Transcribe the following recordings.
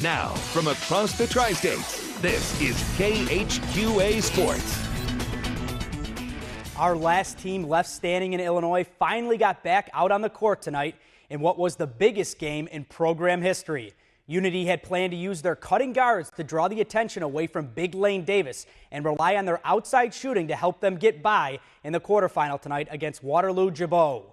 Now, from across the tri-states, this is KHQA Sports. Our last team left standing in Illinois finally got back out on the court tonight in what was the biggest game in program history. Unity had planned to use their cutting guards to draw the attention away from big Lane Davis and rely on their outside shooting to help them get by in the quarterfinal tonight against Waterloo-Jabot.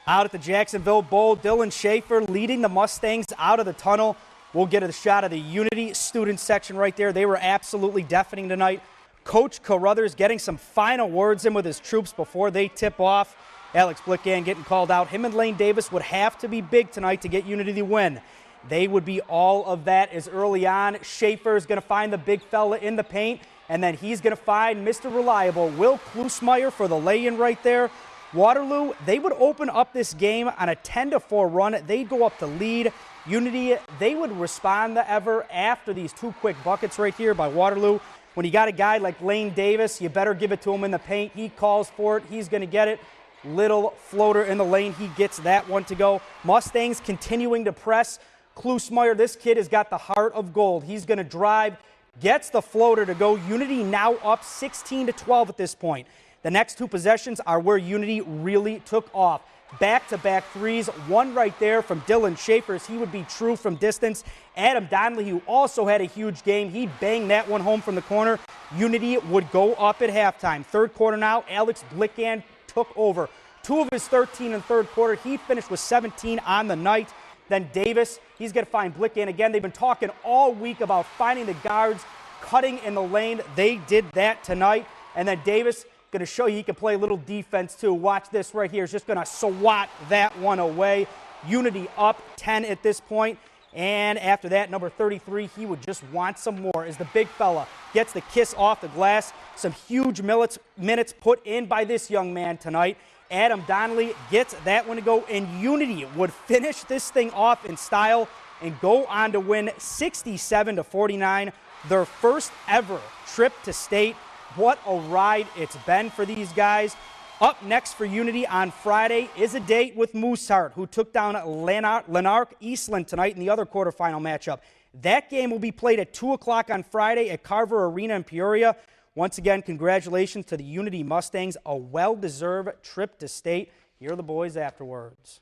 Out at the Jacksonville Bowl, Dylan Schaefer leading the Mustangs out of the tunnel. We'll get a shot of the Unity student section right there. They were absolutely deafening tonight. Coach Carruthers getting some final words in with his troops before they tip off. Alex Blickan getting called out. Him and Lane Davis would have to be big tonight to get Unity the win. They would be all of that as early on. Schaefer's going to find the big fella in the paint, and then he's going to find Mr. Reliable, Will Klusmeyer, for the lay-in right there. Waterloo, they would open up this game on a 10-4 run. They'd go up to lead. Unity, they would respond ever after these two quick buckets right here by Waterloo. When you got a guy like Lane Davis, you better give it to him in the paint. He calls for it. He's going to get it. Little floater in the lane. He gets that one to go. Mustangs continuing to press. Klusmeyer, this kid has got the heart of gold. He's going to drive, gets the floater to go. Unity now up 16-12 at this point. The next two possessions are where Unity really took off. Back-to-back threes, one right there from Dylan Schaefer. He would be true from distance. Adam Donnelly, who also had a huge game, he banged that one home from the corner. Unity would go up at halftime. Third quarter now, Alex Blickan took over. 2 of his 13 in third quarter. He finished with 17 on the night. Then Davis, he's going to find Blickan again. They've been talking all week about finding the guards, cutting in the lane. They did that tonight. And then Davis, going to show you he can play a little defense too. Watch this right here. He's just going to swat that one away. Unity up 10 at this point. And after that, number 33, he would just want some more as the big fella gets the kiss off the glass. Some huge minutes put in by this young man tonight. Adam Donnelly gets that one to go, and Unity would finish this thing off in style and go on to win 67-49, their first ever trip to state. What a ride it's been for these guys. Up next for Unity on Friday is a date with Mooseheart, who took down Lanark Eastland tonight in the other quarterfinal matchup. That game will be played at 2 o'clock on Friday at Carver Arena in Peoria. Once again, congratulations to the Unity Mustangs. A well-deserved trip to state. Here are the boys afterwards.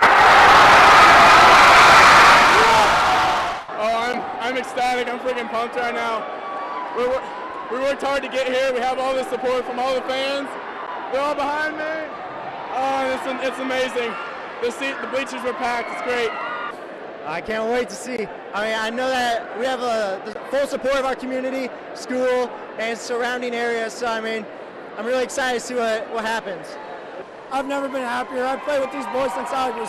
Oh, I'm ecstatic. I'm freaking pumped right now. We worked hard to get here. We have all the support from all the fans. They're all behind me. Oh, it's amazing. The bleachers were packed. It's great. I can't wait to see. I know that we have the full support of our community, school, and surrounding areas. So, I'm really excited to see what happens. I've never been happier. I've played with these boys since I was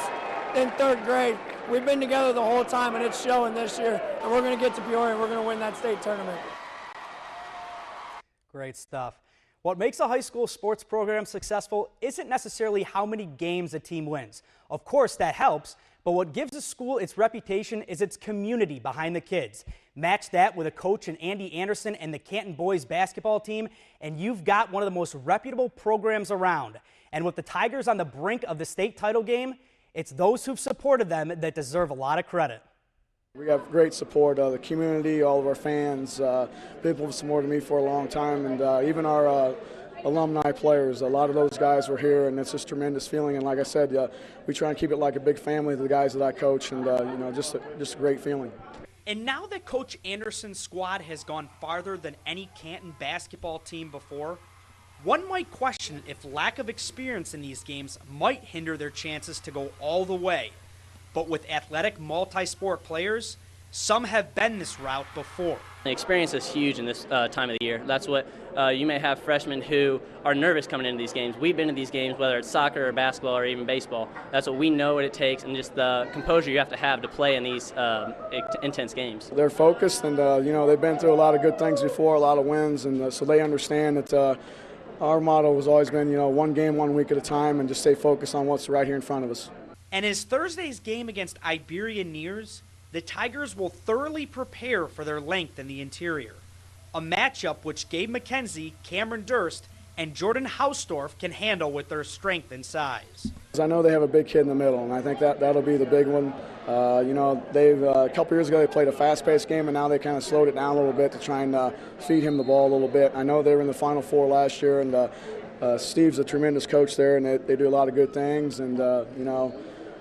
in 3rd grade. We've been together the whole time, and it's showing this year. And we're going to get to Peoria, and we're going to win that state tournament. Great stuff. What makes a high school sports program successful isn't necessarily how many games a team wins. Of course, that helps, but what gives a school its reputation is its community behind the kids. Match that with a coach in Andy Anderson and the Canton boys basketball team, and you've got one of the most reputable programs around. And with the Tigers on the brink of the state title game, it's those who've supported them that deserve a lot of credit. We have great support, the community, all of our fans. People have supported me for a long time, and even our alumni players. A lot of those guys were here, and it's just a tremendous feeling. And like I said, we try and keep it like a big family, the guys that I coach, and just a great feeling. And now that Coach Anderson's squad has gone farther than any Canton basketball team before, one might question if lack of experience in these games might hinder their chances to go all the way. But with athletic multi-sport players, some have been this route before. The experience is huge in this time of the year. That's what you may have freshmen who are nervous coming into these games. We've been in these games, whether it's soccer or basketball or even baseball. That's what we know what it takes, and just the composure you have to play in these intense games. They're focused, and they've been through a lot of good things before, a lot of wins, and so they understand that our motto has always been, one game, 1 week at a time, and just stay focused on what's right here in front of us. And as Thursday's game against Iberia nears, the Tigers will thoroughly prepare for their length in the interior. A matchup which Gabe McKenzie, Cameron Durst, and Jordan Hausdorff can handle with their strength and size. I know they have a big kid in the middle, and I think that'll be the big one. You know, they've a couple years ago they played a fast-paced game, and now they kind of slowed it down a little bit to try and feed him the ball a little bit. I know they were in the Final Four last year, and Steve's a tremendous coach there, and they do a lot of good things. And you know,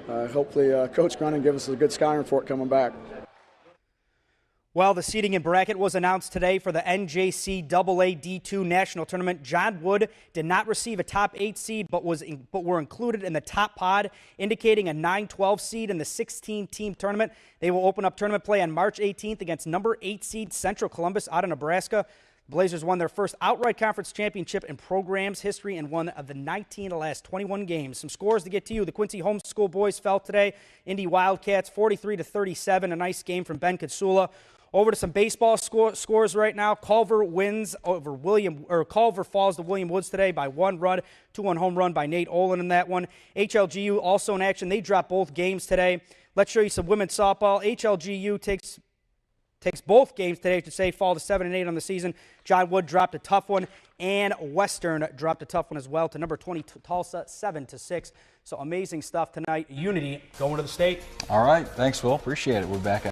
hopefully Coach Grunin gives us a good scouting report coming back. Well, the seeding and bracket was announced today for the NJCAA D2 National Tournament. John Wood did not receive a top 8 seed, but were included in the top pod, indicating a 9-12 seed in the 16-team tournament. They will open up tournament play on March 18th against number 8 seed Central Columbus out of Nebraska. The Blazers won their first outright conference championship in program's history and won of the 19 of the last 21 games. Some scores to get to you. The Quincy Homeschool boys fell today. Indy Wildcats 43-37. A nice game from Ben Katsula. Over to some baseball scores right now. Culver wins over Culver falls to William Woods today by 1 run. 2-1 home run by Nate Olin in that one. HLGU also in action. They dropped both games today. Let's show you some women's softball. HLGU takes both games today to say fall to 7-8 on the season. John Wood dropped a tough one, and Western dropped a tough one as well to number 20 Tulsa 7-6. So amazing stuff tonight. Unity going to the state. All right, thanks, Will. Appreciate it. We're back.